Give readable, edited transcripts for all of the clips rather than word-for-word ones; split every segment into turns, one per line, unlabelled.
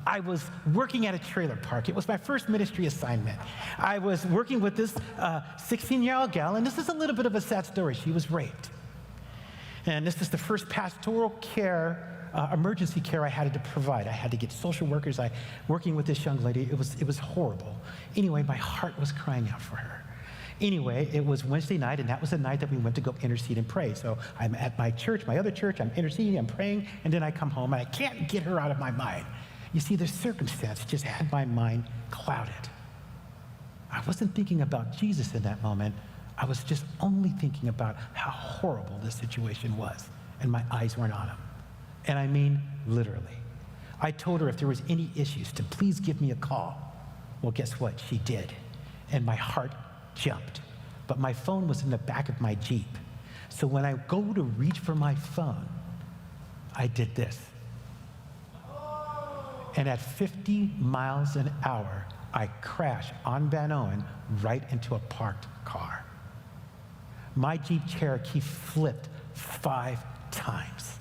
I was working at a trailer park. It was my first ministry assignment. I was working with this 16-year-old gal, and this is a little bit of a sad story. She was raped. And this is the first pastoral care, emergency care I had to provide. I had to get social workers. Working with this young lady, it was horrible. Anyway, my heart was crying out for her. Anyway, it was Wednesday night, and that was the night that we went to go intercede and pray. So I'm at my church, my other church, I'm interceding, I'm praying, and then I come home, and I can't get her out of my mind. You see, the circumstance just had my mind clouded. I wasn't thinking about Jesus in that moment. I was just only thinking about how horrible this situation was, and my eyes weren't on him. And I mean, literally. I told her if there was any issues to please give me a call. Well, guess what? She did. And my heart jumped. But my phone was in the back of my Jeep. So when I go to reach for my phone, I did this. And at 50 miles an hour, I crashed on Van Owen right into a parked car. My Jeep Cherokee flipped 5 times.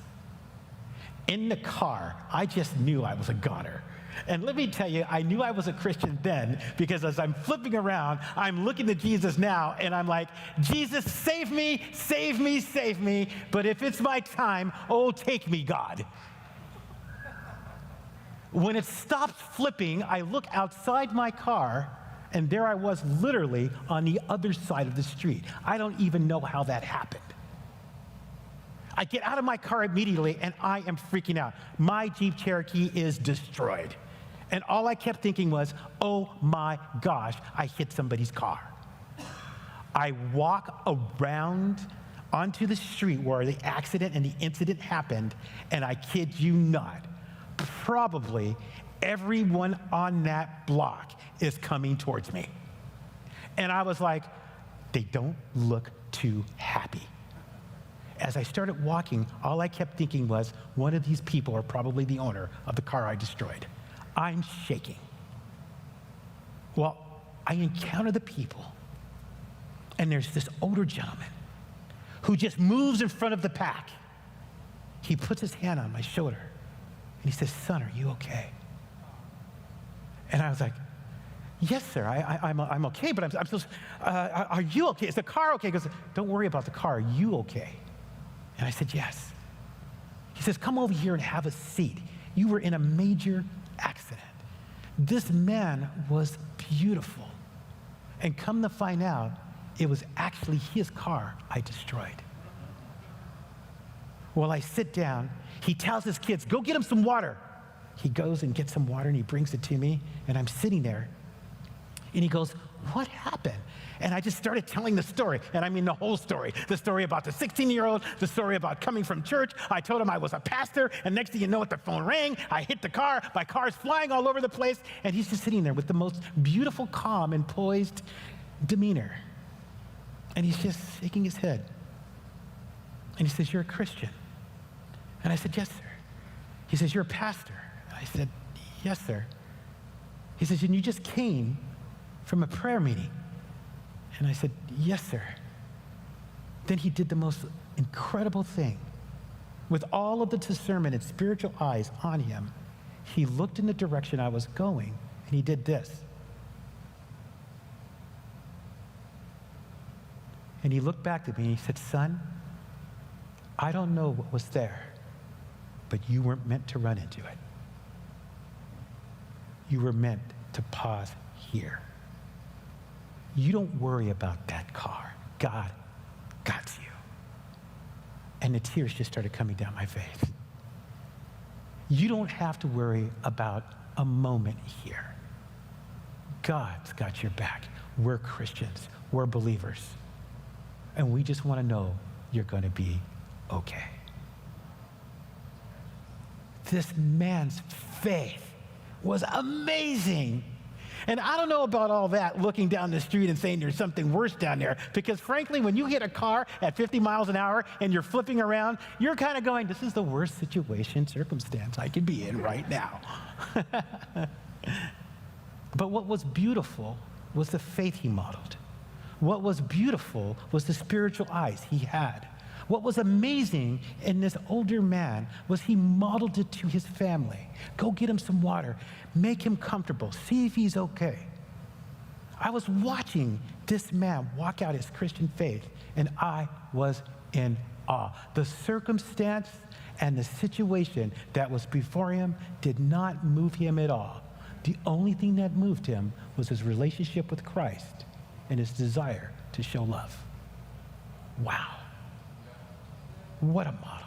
In the car, I just knew I was a goner. And let me tell you, I knew I was a Christian then because as I'm flipping around, I'm looking to Jesus now, and I'm like, Jesus, save me, save me, save me. But if it's my time, oh, take me, God. When it stopped flipping, I look outside my car, and there I was literally on the other side of the street. I don't even know how that happened. I get out of my car immediately, and I am freaking out. My Jeep Cherokee is destroyed. And all I kept thinking was, oh my gosh, I hit somebody's car. I walk around onto the street where the accident and the incident happened, and I kid you not, probably everyone on that block is coming towards me. And I was like, they don't look too happy. As I started walking, all I kept thinking was, one of these people are probably the owner of the car I destroyed. I'm shaking. Well, I encounter the people, and there's this older gentleman who just moves in front of the pack. He puts his hand on my shoulder, and he says, son, are you okay? And I was like, yes, sir, I'm okay, but I'm still, are you okay? Is the car okay? He goes, don't worry about the car, are you okay? And I said, yes. He says, come over here and have a seat. You were in a major accident. This man was beautiful. And come to find out, it was actually his car I destroyed. Well, I sit down. He tells his kids, go get him some water. He goes and gets some water, and he brings it to me, and I'm sitting there. And he goes, what happened? And I just started telling the story, and I mean the whole story. The story about the 16-year-old, the story about coming from church. I told him I was a pastor, and next thing you know, what, the phone rang. I hit the car. My car's flying all over the place, and he's just sitting there with the most beautiful, calm, and poised demeanor. And he's just shaking his head. And he says, you're a Christian. And I said, yes, sir. He says, you're a pastor. I said, yes, sir. He says, and you just came from a prayer meeting. And I said, yes, sir. Then he did the most incredible thing. With all of the discernment and spiritual eyes on him, he looked in the direction I was going, and he did this. And he looked back at me and he said, son, I don't know what was there, but you weren't meant to run into it. You were meant to pause here. You don't worry about that car. God got you. And the tears just started coming down my face. You don't have to worry about a moment here. God's got your back. We're Christians. We're believers. And we just want to know you're going to be okay. This man's faith was amazing. And I don't know about all that, looking down the street and saying there's something worse down there. Because frankly, when you hit a car at 50 miles an hour and you're flipping around, you're kind of going, this is the worst circumstance I could be in right now. But what was beautiful was the faith he modeled. What was beautiful was the spiritual eyes he had. What was amazing in this older man was he modeled it to his family. Go get him some water, make him comfortable, see if he's okay. I was watching this man walk out his Christian faith, and I was in awe. The circumstance and the situation that was before him did not move him at all. The only thing that moved him was his relationship with Christ and his desire to show love. Wow. What a model.